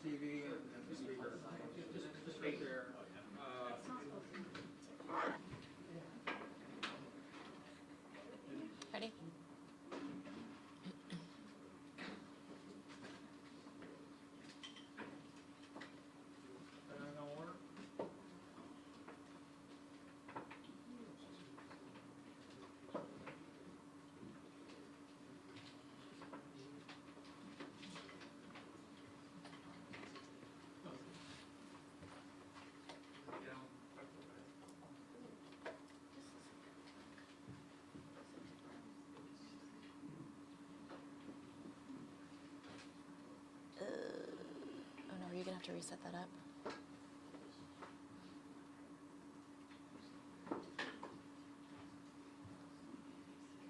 TV and the speaker. Just wait there. Ready? Oh no, are you gonna have to reset that up?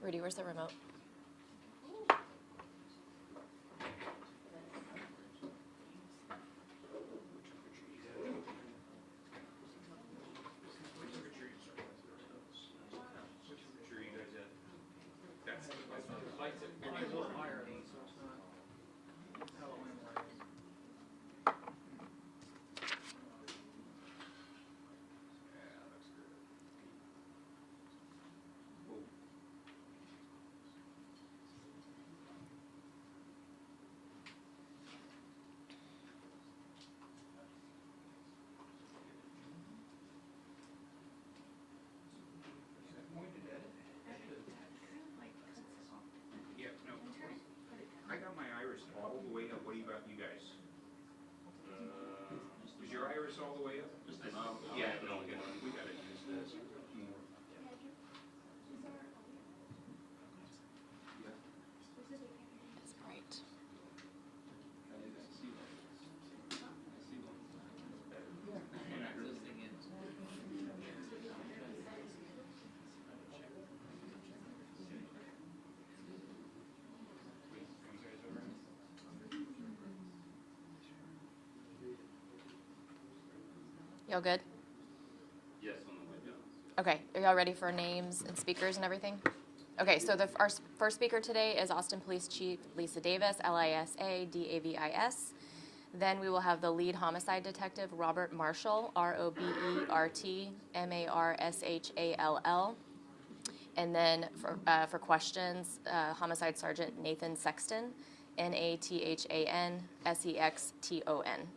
Rudy, where's the remote? I got my iris all the way up. What about you guys? Is your iris all the way up? Yeah, no, we gotta use this more. That's bright. Y'all good? Yes, on the way down. Okay, are y'all ready for names and speakers and everything? Okay, so our first speaker today is Austin Police Chief Lisa Davis, Lisa Davis. Then we will have the lead homicide detective, Robert Marshall, Robertmarshall. And then for questions, Homicide Sergeant Nathan Sexton, Nathan Sexton.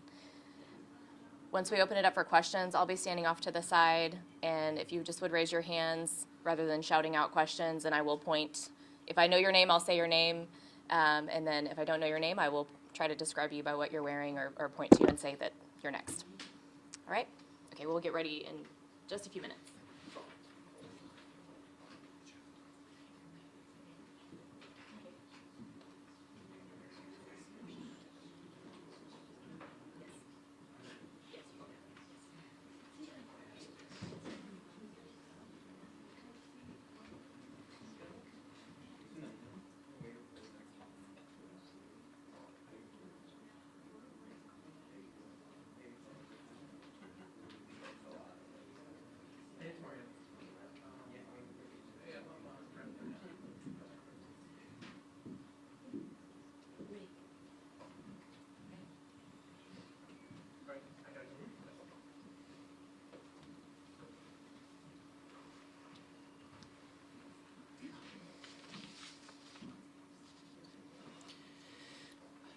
Once we open it up for questions, I'll be standing off to the side, and if you just would raise your hands rather than shouting out questions, and I will point. If I know your name, I'll say your name, and then if I don't know your name, I will try to describe you by what you're wearing or point to you and say that you're next. All right? Okay, we'll get ready in just a few minutes.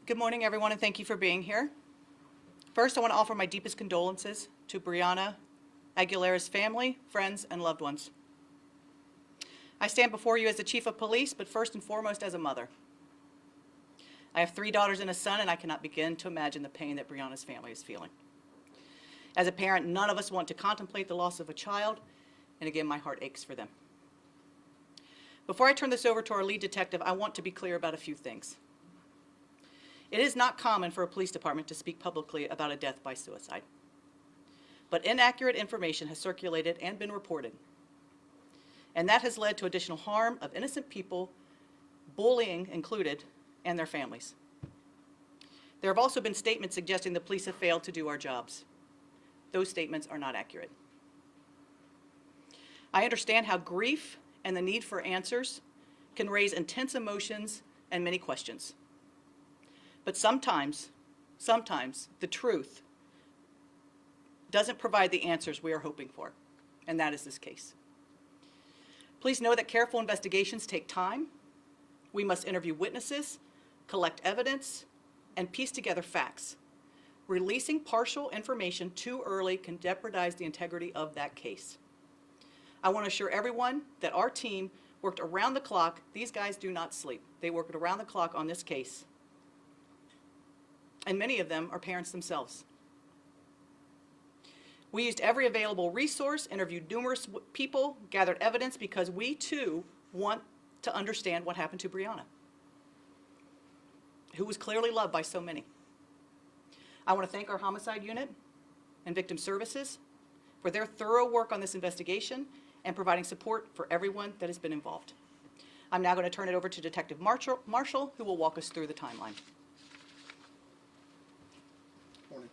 Good morning, everyone, and thank you for being here. First, I want to offer my deepest condolences to Brianna Aguilera's family, friends, and loved ones. I stand before you as the Chief of Police, but first and foremost as a mother. I have 3 daughters and a son, and I cannot begin to imagine the pain that Brianna's family is feeling. As a parent, none of us want to contemplate the loss of a child, and again, my heart aches for them. Before I turn this over to our lead detective, I want to be clear about a few things. It is not common for a police department to speak publicly about a death by suicide. But inaccurate information has circulated and been reported. And that has led to additional harm of innocent people, bullying included, and their families. There have also been statements suggesting the police have failed to do our jobs. Those statements are not accurate. I understand how grief and the need for answers can raise intense emotions and many questions. But sometimes sometimes the truth doesn't provide the answers we are hoping for, and that is this case. Please know that careful investigations take time. We must interview witnesses, collect evidence, and piece together facts. Releasing partial information too early can jeopardize the integrity of that case. I want to assure everyone that our team worked around the clock. These guys do not sleep. They worked around the clock on this case. And many of them are parents themselves. We used every available resource, interviewed numerous people, gathered evidence because we too want to understand what happened to Brianna, who was clearly loved by so many. I want to thank our homicide unit and victim services for their thorough work on this investigation and providing support for everyone that has been involved. I'm now going to turn it over to Detective Marshall, who will walk us through the timeline. Morning.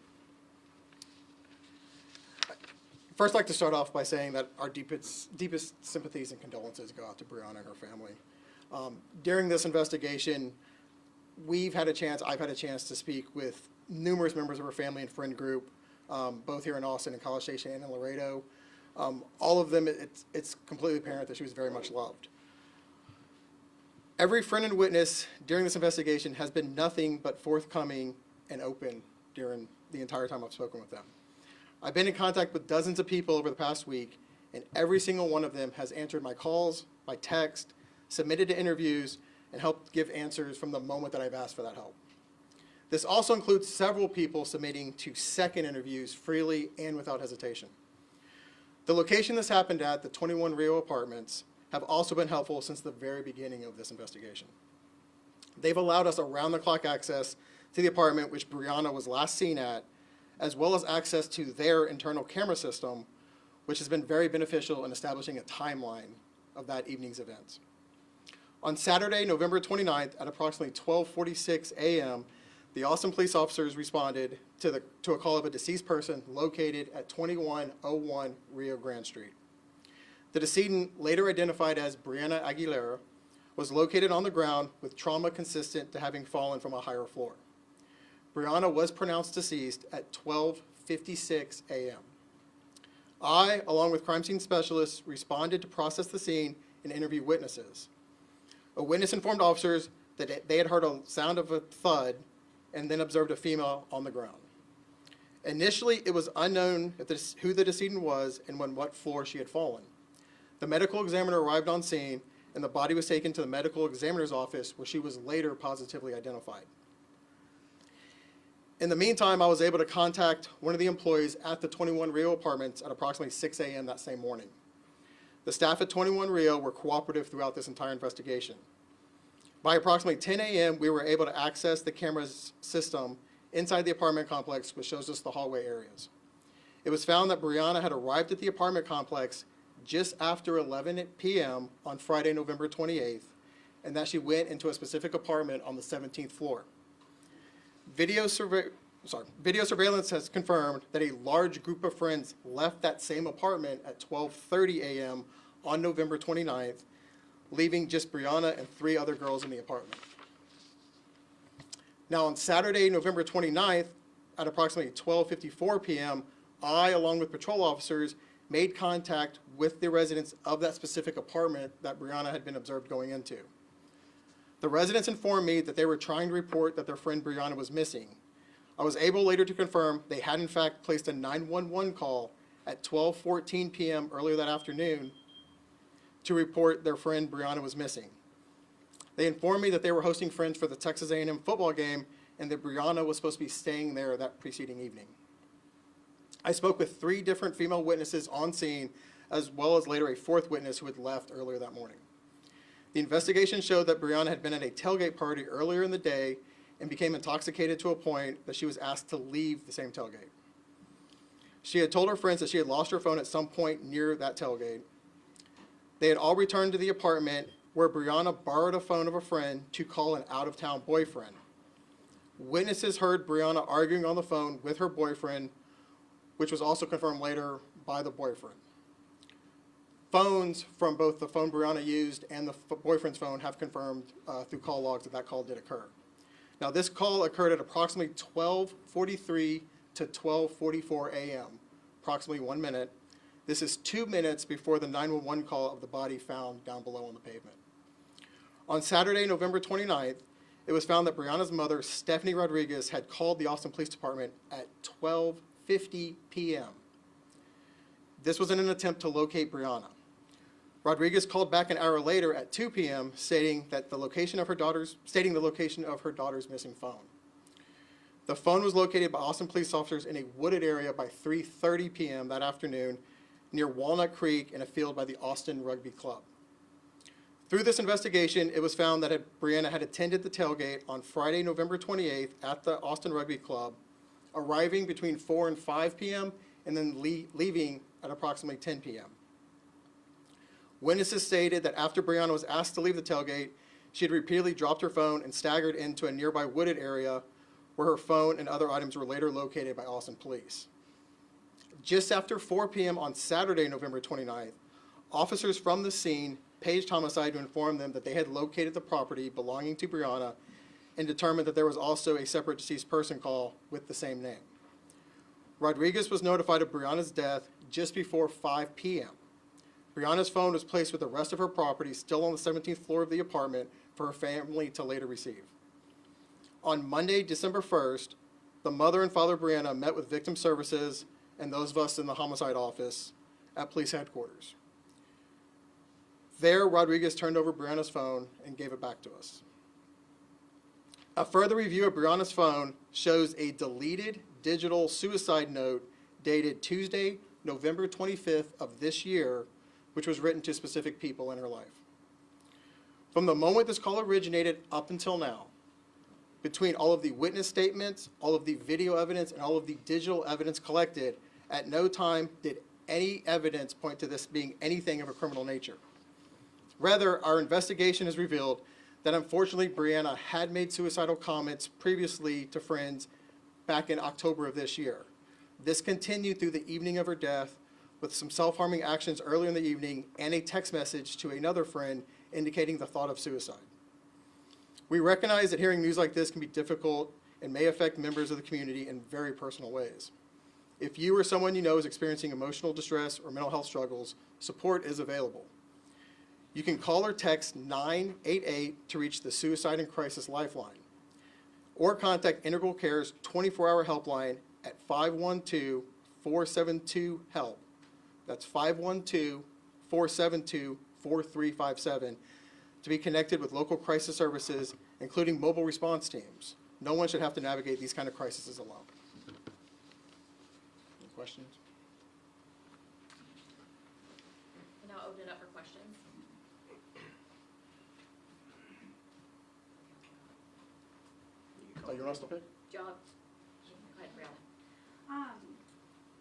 First, I'd like to start off by saying that our deepest sympathies and condolences go out to Brianna and her family. During this investigation, I've had a chance to speak with numerous members of her family and friend group, both here in Austin and College Station and in Laredo. All of them, it's completely apparent that she was very much loved. Every friend and witness during this investigation has been nothing but forthcoming and open during the entire time I've spoken with them. I've been in contact with dozens of people over the past week, and every single one of them has answered my calls, my text, submitted to interviews, and helped give answers from the moment that I've asked for that help. This also includes several people submitting to second interviews freely and without hesitation. The location this happened at, the 21 Rio Apartments, have also been helpful since the very beginning of this investigation. They've allowed us around-the-clock access to the apartment which Brianna was last seen at, as well as access to their internal camera system, which has been very beneficial in establishing a timeline of that evening's events. On Saturday, November 29th, at approximately 12:46 a.m., the Austin police officers responded to a call of a deceased person located at 2101 Rio Grande Street. The decedent, later identified as Brianna Aguilera, was located on the ground with trauma consistent to having fallen from a higher floor. Brianna was pronounced deceased at 12:56 a.m. I, along with crime scene specialists, responded to process the scene and interview witnesses. A witness informed officers that they had heard a sound of a thud and then observed a female on the ground. Initially, it was unknown who the decedent was and on what floor she had fallen. The medical examiner arrived on scene, and the body was taken to the medical examiner's office, where she was later positively identified. In the meantime, I was able to contact one of the employees at the 21 Rio Apartments at approximately 6 a.m. that same morning. The staff at 21 Rio were cooperative throughout this entire investigation. By approximately 10 a.m., we were able to access the camera's system inside the apartment complex, which shows us the hallway areas. It was found that Brianna had arrived at the apartment complex just after 11 p.m. on Friday, November 28th, and that she went into a specific apartment on the 17th floor. Video surveillance has confirmed that a large group of friends left that same apartment at 12:30 a.m. on November 29th, leaving just Brianna and 3 other girls in the apartment. Now, on Saturday, November 29th, at approximately 12:54 p.m., I, along with patrol officers, made contact with the residents of that specific apartment that Brianna had been observed going into. The residents informed me that they were trying to report that their friend Brianna was missing. I was able later to confirm they had in fact placed a 911 call at 12:14 p.m. earlier that afternoon to report their friend Brianna was missing. They informed me that they were hosting friends for the Texas A&M football game and that Brianna was supposed to be staying there that preceding evening. I spoke with 3 different female witnesses on scene, as well as later a 4th witness who had left earlier that morning. The investigation showed that Brianna had been at a tailgate party earlier in the day and became intoxicated to a point that she was asked to leave the same tailgate. She had told her friends that she had lost her phone at some point near that tailgate. They had all returned to the apartment where Brianna borrowed a phone of a friend to call an out-of-town boyfriend. Witnesses heard Brianna arguing on the phone with her boyfriend, which was also confirmed later by the boyfriend. Phones from both the phone Brianna used and the boyfriend's phone have confirmed through call logs that call did occur. Now, this call occurred at approximately 12:43 to 12:44 a.m., approximately 1 minute. This is 2 minutes before the 911 call of the body found down below on the pavement. On Saturday, November 29th, it was found that Brianna's mother, Stephanie Rodriguez, had called the Austin Police Department at 12:50 p.m. This was in an attempt to locate Brianna. Rodriguez called back an hour later at 2 p.m. stating the location of her daughter's missing phone. The phone was located by Austin police officers in a wooded area by 3:30 p.m. that afternoon near Walnut Creek in a field by the Austin Rugby Club. Through this investigation, it was found that Brianna had attended the tailgate on Friday, November 28th at the Austin Rugby Club, arriving between 4 and 5 p.m. and then leaving at approximately 10 p.m. Witnesses stated that after Brianna was asked to leave the tailgate, she had repeatedly dropped her phone and staggered into a nearby wooded area where her phone and other items were later located by Austin police. Just after 4 p.m. on Saturday, November 29th, officers from the scene paged homicide to inform them that they had located the property belonging to Brianna and determined that there was also a separate deceased person call with the same name. Rodriguez was notified of Brianna's death just before 5 p.m. Brianna's phone was placed with the rest of her property still on the 17th floor of the apartment for her family to later receive. On Monday, December 1st, the mother and father of Brianna met with victim services and those of us in the homicide office at police headquarters. There, Rodriguez turned over Brianna's phone and gave it back to us. A further review of Brianna's phone shows a deleted digital suicide note dated Tuesday, November 25th of this year, which was written to specific people in her life. From the moment this call originated up until now, between all of the witness statements, all of the video evidence, and all of the digital evidence collected, at no time did any evidence point to this being anything of a criminal nature. Rather, our investigation has revealed that unfortunately Brianna had made suicidal comments previously to friends back in October of this year. This continued through the evening of her death with some self-harming actions earlier in the evening and a text message to another friend indicating the thought of suicide. We recognize that hearing news like this can be difficult and may affect members of the community in very personal ways. If you or someone you know is experiencing emotional distress or mental health struggles, support is available. You can call or text 988 to reach the Suicide and Crisis Lifeline, or contact Integral Care's 24-hour helpline at 512-472-HELP. That's 512-472-4357 to be connected with local crisis services, including mobile response teams. No one should have to navigate these kind of crises alone. Any questions? And now open it up for questions. Oh, you want us to pick? Go ahead, Brianna.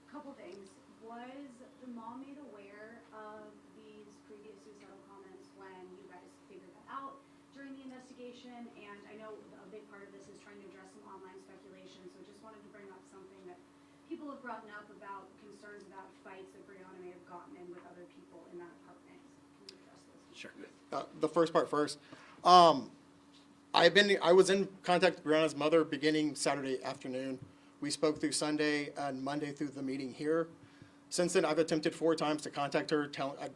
Couple things. Was the mom made aware of these previous suicidal comments when you guys figured that out during the investigation? And I know a big part of this is trying to address some online speculation, so just wanted to bring up something that people have brought up about concerns about fights that Brianna may have gotten in with other people in that apartment. Can you address this? Sure. The first part first. I was in contact with Brianna's mother beginning Saturday afternoon. We spoke through Sunday and Monday through the meeting here. Since then, I've attempted 4 times to contact her. I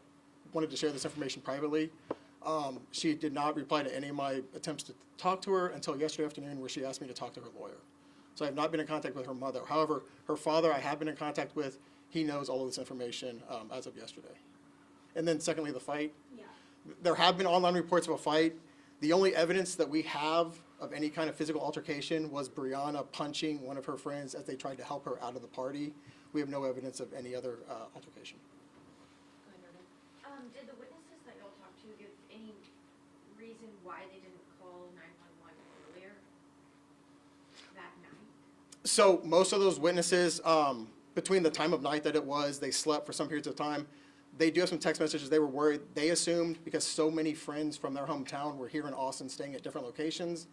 wanted to share this information privately. She did not reply to any of my attempts to talk to her until yesterday afternoon, where she asked me to talk to her lawyer. So I have not been in contact with her mother. However, her father I have been in contact with. He knows all of this information as of yesterday. And then secondly, the fight. Yeah. There have been online reports of a fight. The only evidence that we have of any kind of physical altercation was Brianna punching one of her friends as they tried to help her out of the party. We have no evidence of any other altercation. Go ahead, Norman. Did the witnesses that y'all talked to give any reason why they didn't call 911 earlier that night? So most of those witnesses, between the time of night that it was, they slept for some periods of time. They do have some text messages. They were worried. They assumed, because so many friends from their hometown were here in Austin staying at different locations,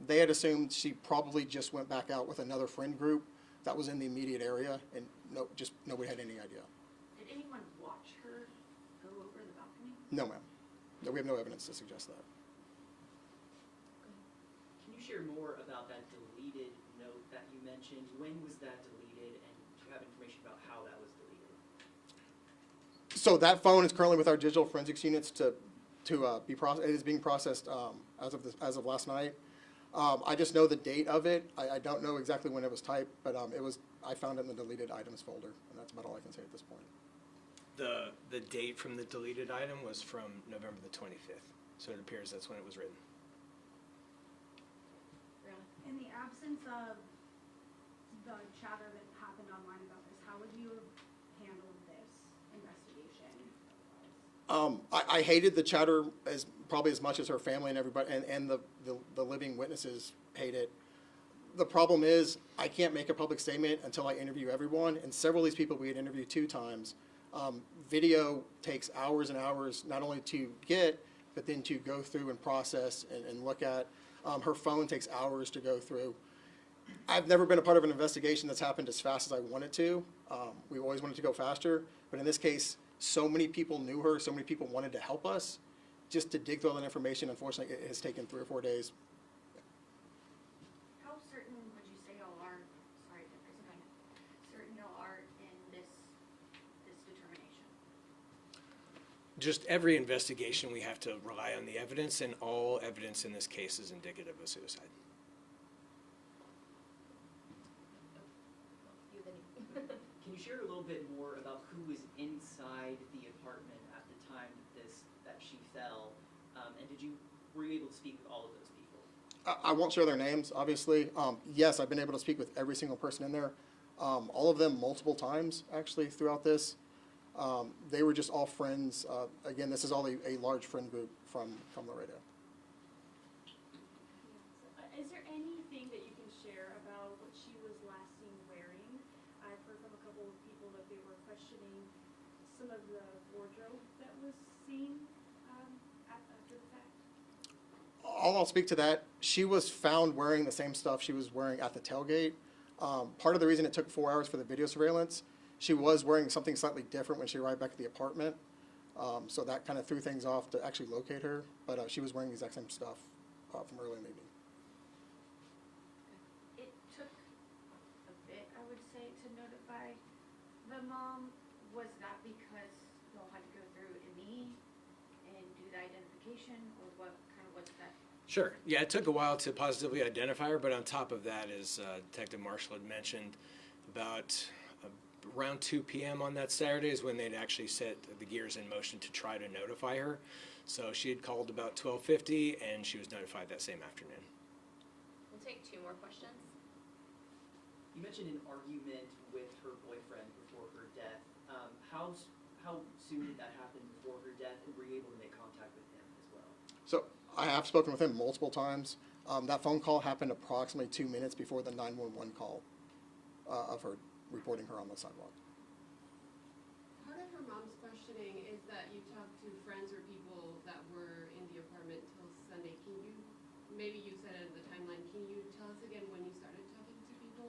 they had assumed she probably just went back out with another friend group that was in the immediate area, and nobody had any idea. Did anyone watch her go over the balcony? No, ma'am. No, we have no evidence to suggest that. Can you share more about that deleted note that you mentioned? When was that deleted, and do you have information about how that was deleted? So that phone is currently with our digital forensics units to be processed. It is being processed as of last night. I just know the date of it. I don't know exactly when it was typed, but I found it in the deleted items folder, and that's about all I can say at this point. The date from the deleted item was from November the 25th, so it appears that's when it was written. In the absence of the chatter that happened online about this, how would you have handled this investigation? I hated the chatter probably as much as her family and everybody, and the living witnesses hate it. The problem is I can't make a public statement until I interview everyone, and several of these people we had interviewed 2 times. Video takes hours and hours not only to get, but then to go through and process and look at. Her phone takes hours to go through. I've never been a part of an investigation that's happened as fast as I wanted to. We always wanted to go faster, but in this case, so many people knew her, so many people wanted to help us. Just to dig through all that information, unfortunately, it has taken 3 or 4 days. How certain would you say y'all are, sorry to explain it, certain y'all are in this determination? Just every investigation, we have to rely on the evidence, and all evidence in this case is indicative of suicide. Can you share a little bit more about who was inside the apartment at the time that she fell, and were you able to speak with all of those people? I won't share their names, obviously. Yes, I've been able to speak with every single person in there, all of them multiple times, actually, throughout this. They were just all friends. Again, this is all a large friend group from Laredo. Is there anything that you can share about what she was last seen wearing? I've heard from a couple of people that they were questioning some of the wardrobe that was seen after the fact. I'll speak to that. She was found wearing the same stuff she was wearing at the tailgate. Part of the reason it took 4 hours for the video surveillance, she was wearing something slightly different when she arrived back at the apartment. So that kind of threw things off to actually locate her. But she was wearing the exact same stuff from early in the evening. It took a bit, I would say, to notify the mom. Was that because y'all had to go through me and do the identification, or what's that? Sure. Yeah, it took a while to positively identify her, but on top of that, as Detective Marshall had mentioned, about around 2 p.m. on that Saturday is when they'd actually set the gears in motion to try to notify her. So she had called about 12:50, and she was notified that same afternoon. We'll take 2 more questions. You mentioned an argument with her boyfriend before her death. How soon did that happen before her death, and were you able to make contact with him as well? So I have spoken with him multiple times. That phone call happened approximately 2 minutes before the 911 call of her reporting her on the sidewalk. Part of her mom's questioning is that you talked to friends or people that were in the apartment till Sunday. Maybe you said it in the timeline, can you tell us again when you started talking to people?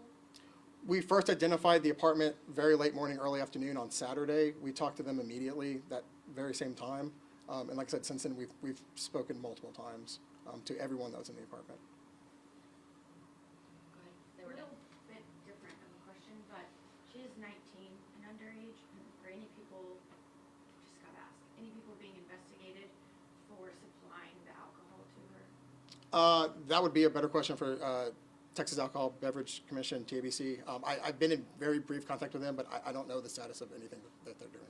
We first identified the apartment very late morning, early afternoon on Saturday. We talked to them immediately that very same time. And like I said, since then, we've spoken multiple times to everyone that was in the apartment. Go ahead. They were A done. little bit different of a question, but she is 19 and underage. Are any people, just gotta ask, any people being investigated for supplying the alcohol to her? That would be a better question for Texas Alcohol Beverage Commission, TABC. I've been in very brief contact with them, but I don't know the status of anything that they're doing.